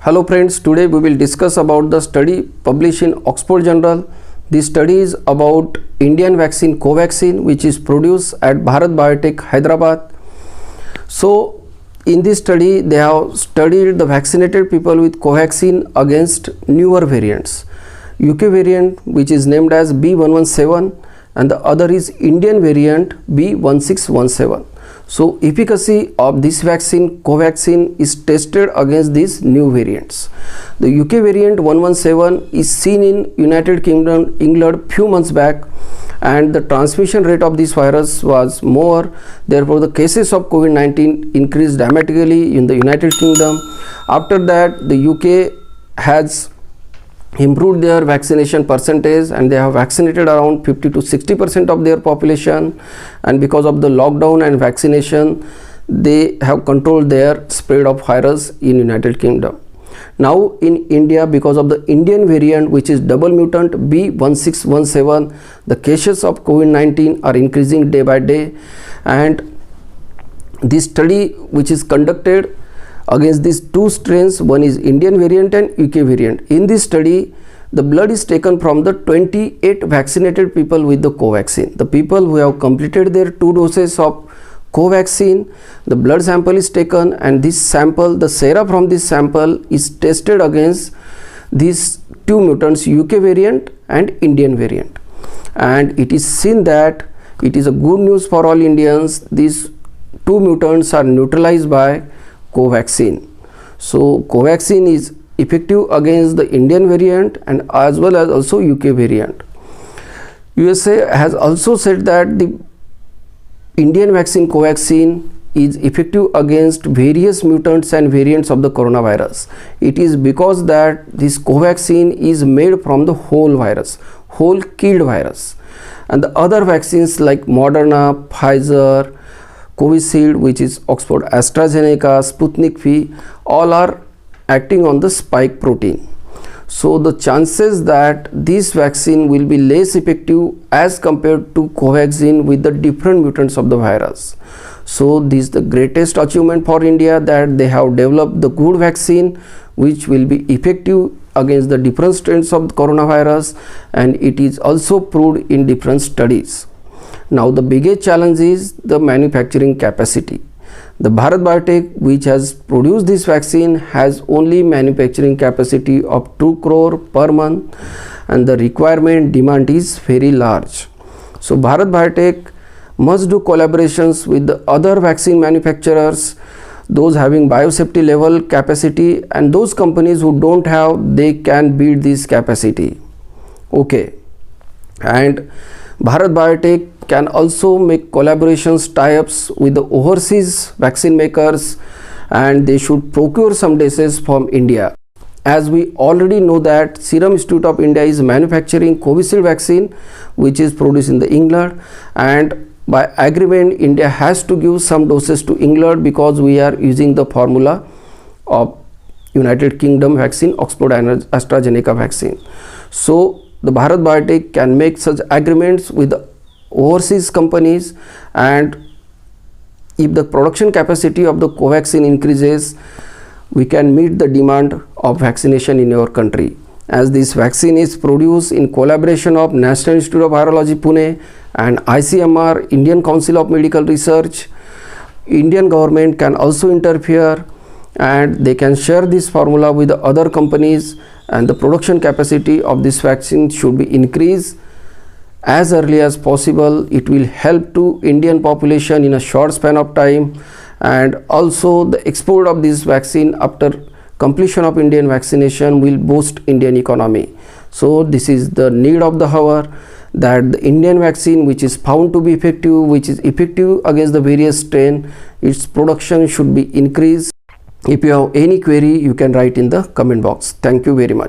Hello friends, today we will discuss about the study published in Oxford Journal. This study is about Indian vaccine Covaxin, which is produced at Bharat Biotech, Hyderabad. So in this study they have studied the vaccinated people with Covaxin against newer variants. UK variant, which is named as B117, and the other is Indian variant B1617. So efficacy of this vaccine Covaxin is tested against these new variants. The UK variant 117 is seen in United Kingdom, England few months back, and the transmission rate of this virus was more. Therefore, the cases of COVID-19 increased dramatically in the United Kingdom. After that, the UK has improved their vaccination percentage and they have vaccinated around 50 to 60% of their population, and because of the lockdown and vaccination they have controlled their spread of virus in United Kingdom. Now in India, because of the Indian variant which is double mutant B1617, the cases of COVID-19 are increasing day by day, and this study which is conducted against these two strains, one is Indian variant and UK variant. In this study, the blood is taken from the 28 vaccinated people with the Covaxin. The people who have completed their 2 doses of Covaxin, the blood sample is taken, and this sample, the sera from this sample is tested against these two mutants, UK variant and Indian variant. And it is seen that it is a good news for all Indians. These two mutants are neutralized by Covaxin. So Covaxin is effective against the Indian variant and as well as also UK variant. USA has also said that the Indian vaccine Covaxin is effective against various mutants and variants of the coronavirus. It is because that this Covaxin is made from the whole virus, whole killed virus, and the other vaccines like Moderna, Pfizer, Covishield, which is Oxford AstraZeneca, Sputnik V, all are acting on the spike protein. So the chances that this vaccine will be less effective as compared to Covaxin with the different mutants of the virus. So this is the greatest achievement for India, that they have developed the good vaccine which will be effective against the different strains of the coronavirus, and it is also proved in different studies. Now the biggest challenge is the manufacturing capacity. The Bharat Biotech, which has produced this vaccine, has only manufacturing capacity of 2 crore per month, and the requirement demand is very large. So Bharat Biotech must do collaborations with the other vaccine manufacturers, those having biosafety level capacity, and those companies who don't have, they can build this capacity. Okay, and Bharat Biotech can also make collaborations, tie-ups with the overseas vaccine makers, and they should procure some doses from India. As we already know that Serum Institute of India is manufacturing Covishield vaccine which is produced in the England, and by agreement India has to give some doses to England because we are using the formula of United Kingdom vaccine, Oxford AstraZeneca vaccine. So the Bharat Biotech can make such agreements with the overseas companies, and if the production capacity of the Covaxin increases, we can meet the demand of vaccination in our country. As this vaccine is produced in collaboration of National Institute of Virology Pune and ICMR, Indian Council of Medical Research, Indian government can also interfere and they can share this formula with the other companies, and the production capacity of this vaccine should be increased as early as possible. It will help to Indian population in a short span of time, and also the export of this vaccine after completion of Indian vaccination will boost Indian economy. So this is the need of the hour, that the Indian vaccine which is found to be effective, which is effective against the various strain, its production should be increased. If you have any query, you can write in the comment box. Thank you very much.